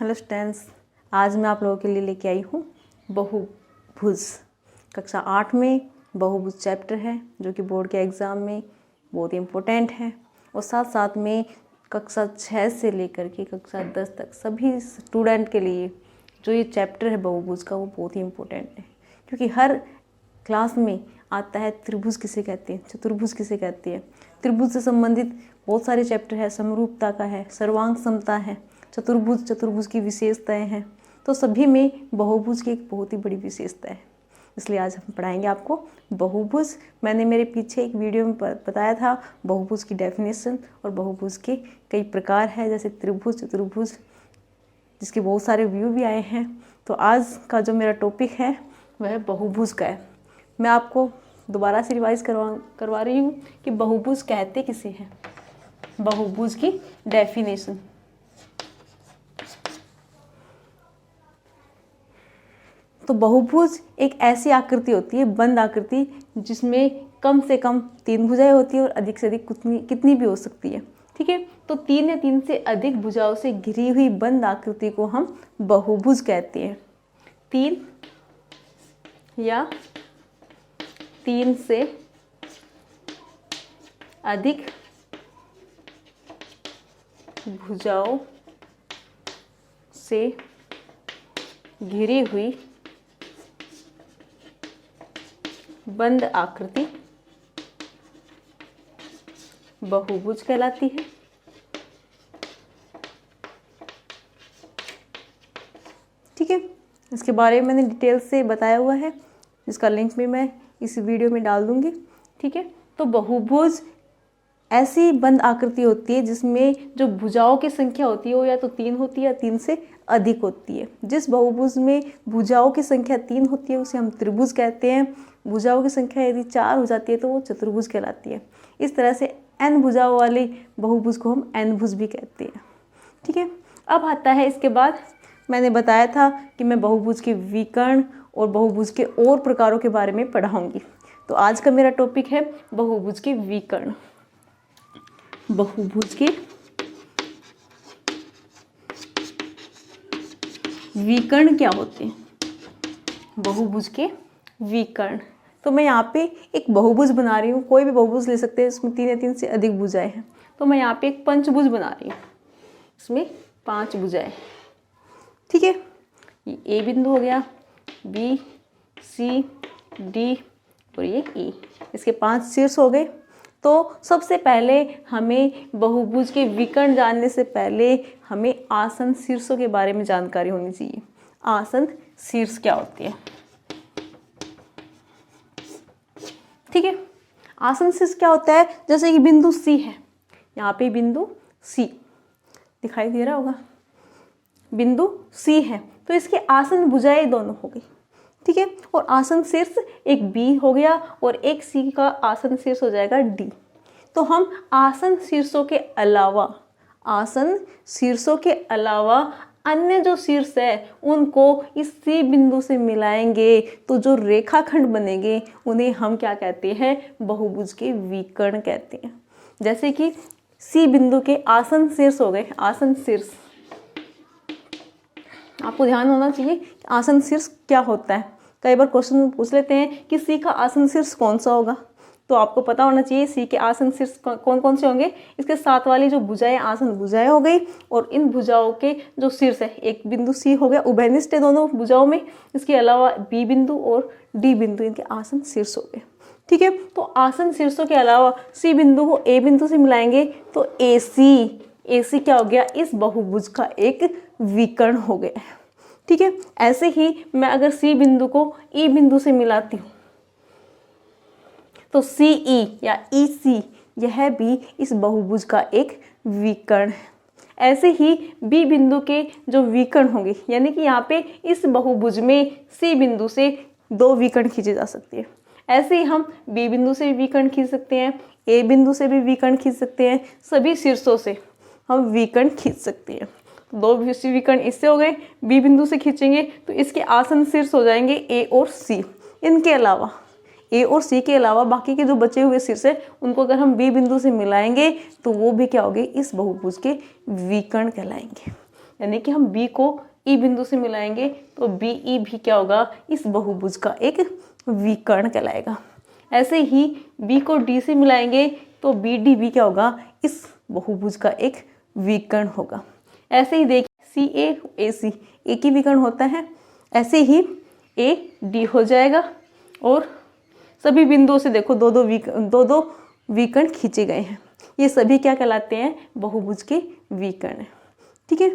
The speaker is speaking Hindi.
हेलो स्टूडेंट्स, आज मैं आप लोगों के लिए लेके आई हूँ बहुभुज। कक्षा 8 में बहुभुज चैप्टर है जो कि बोर्ड के एग्ज़ाम में बहुत ही इम्पोर्टेंट है। और साथ साथ में कक्षा 6 से लेकर के कक्षा 10 तक सभी स्टूडेंट के लिए जो ये चैप्टर है बहुभुज का, वो बहुत ही इम्पोर्टेंट है। क्योंकि हर क्लास में आता है त्रिभुज किसे कहते हैं, चतुर्भुज किसे कहते हैं। त्रिभुज से संबंधित बहुत सारे चैप्टर है, समरूपता का है, सर्वांग समता है, चतुर्भुज की विशेषताएं हैं। तो सभी में बहुभुज की एक बहुत ही बड़ी विशेषता है, इसलिए आज हम पढ़ाएंगे आपको बहुभुज। मैंने मेरे पीछे एक वीडियो में बताया था बहुभुज की डेफिनेशन और बहुभुज के कई प्रकार है, जैसे त्रिभुज, चतुर्भुज, जिसके बहुत सारे व्यू भी आए हैं। तो आज का जो मेरा टॉपिक है वह बहुभुज का है। मैं आपको दोबारा से रिवाइज करवा रही हूँ कि बहुभुज कहते किसे हैं। बहुभुज की डेफिनेशन, तो बहुभुज एक ऐसी आकृति होती है, बंद आकृति, जिसमें कम से कम 3 भुजाएं होती है और अधिक से अधिक कितनी भी हो सकती है। ठीक है, तो 3 या 3 से अधिक भुजाओं से घिरी हुई बंद आकृति को हम बहुभुज कहते हैं। 3 या 3 से अधिक भुजाओं से घिरी हुई बंद आकृति बहुभुज कहलाती है। ठीक है, इसके बारे में मैंने डिटेल से बताया हुआ है, जिसका लिंक भी मैं इस वीडियो में डाल दूंगी। ठीक है, तो बहुभुज ऐसी बंद आकृति होती है जिसमें जो भुजाओं की संख्या होती है वो या तो 3 होती है या 3 से अधिक होती है। जिस बहुभुज में भुजाओं की संख्या 3 होती है उसे हम त्रिभुज कहते हैं। भुजाओं की संख्या यदि 4 हो जाती है तो वो चतुर्भुज कहलाती है। इस तरह से n भुजाओं वाली बहुभुज को हम n भुज भी कहते हैं। ठीक है, अब आता है इसके बाद मैंने बताया था कि मैं बहुभुज के विकर्ण और बहुभुज के और प्रकारों के बारे में पढ़ाऊंगी। तो आज का मेरा टॉपिक है बहुभुज के विकर्ण। बहुभुज के विकर्ण क्या होते हैं? बहुभुज के विकर्ण, तो मैं यहाँ पे एक बहुभुज बना रही हूँ। कोई भी बहुभुज ले सकते हैं, इसमें 3 या 3 से अधिक भुजाएं हैं। तो मैं यहाँ पे एक पंचभुज बना रही हूँ, इसमें 5 भुजाएं। ठीक है, ये ए बिंदु हो गया, बी, सी, डी और ये ई, इसके 5 शीर्ष हो गए। तो सबसे पहले हमें बहुभुज के विकर्ण जानने से पहले हमें आसन शीर्षों के बारे में जानकारी होनी चाहिए। आसन शीर्ष क्या होते हैं? ठीक है, आसन शीर्ष क्या होता है? जैसे कि बिंदु सी है, यहाँ पे बिंदु सी दिखाई दे रहा होगा, बिंदु सी है, तो इसके आसन भुजाएं दोनों हो गई। ठीक है, और आसन शीर्ष एक बी हो गया और एक सी का आसन शीर्ष हो जाएगा डी। तो हम आसन शीर्षों के अलावा अन्य जो शीर्ष है उनको इस सी बिंदु से मिलाएंगे तो जो रेखाखंड बनेंगे उन्हें हम क्या कहते हैं? बहुभुज के विकर्ण कहते हैं। जैसे कि सी बिंदु के आसन शीर्ष हो गए। आसन शीर्ष आपको ध्यान होना चाहिए, आसन शीर्ष क्या होता है। कई बार क्वेश्चन पूछ लेते हैं कि सी का आसन शीर्ष कौन सा होगा, तो आपको पता होना चाहिए सी के आसन शीर्ष कौन कौन से होंगे। इसके साथ वाली जो भुजाएं आसन भुजाएं हो गई, और इन भुजाओं के जो शीर्ष है, एक बिंदु सी हो गया, उभयनिष्ठ है दोनों भुजाओं में। इसके अलावा बी बिंदु और डी बिंदु, इनके आसन शीर्ष हो गए। ठीक है, तो आसन शीर्षों के अलावा सी बिंदु को ए बिंदु से मिलाएंगे तो ए सी क्या हो गया? इस बहुभुज का एक विकर्ण हो गया है। ठीक है, ऐसे ही मैं अगर सी बिंदु को ई बिंदु से मिलाती हूँ तो सी ई या ई सी, यह भी इस बहुभुज का एक विकर्ण है। ऐसे ही बी बिंदु के जो विकर्ण होंगे, यानी कि यहाँ पे इस बहुभुज में सी बिंदु से 2 विकर्ण खींचे जा सकते हैं। ऐसे ही हम बी बिंदु से भी विकर्ण खींच सकते हैं, ए बिंदु से भी विकर्ण खींच सकते हैं, सभी शीर्षों से हम विकर्ण खींच सकते हैं। 2 विकर्ण इससे हो गए, बी बिंदु से खींचेंगे तो इसके आसन शीर्ष हो जाएंगे ए और सी। इनके अलावा ए और सी के अलावा बाकी के जो बचे हुए शीर्ष है उनको अगर हम बी बिंदु से मिलाएंगे तो वो भी क्या होंगे, इस बहुभुज के विकर्ण कहलाएंगे। यानी कि हम बी को ई बिंदु से मिलाएंगे तो बी ई भी क्या होगा, इस बहुभुज का एक विकर्ण कहलाएगा। ऐसे ही बी को डी से मिलाएंगे तो बी डी भी क्या होगा, इस बहुभुज का एक विकर्ण होगा। ऐसे ही देखिए सी ए सी एक ही विकर्ण होता है, ऐसे ही ए डी हो जाएगा और सभी बिंदुओं से देखो दो दो विकर्ण खींचे गए हैं। ये सभी क्या कहलाते हैं, बहुभुज के विकर्ण। ठीक है।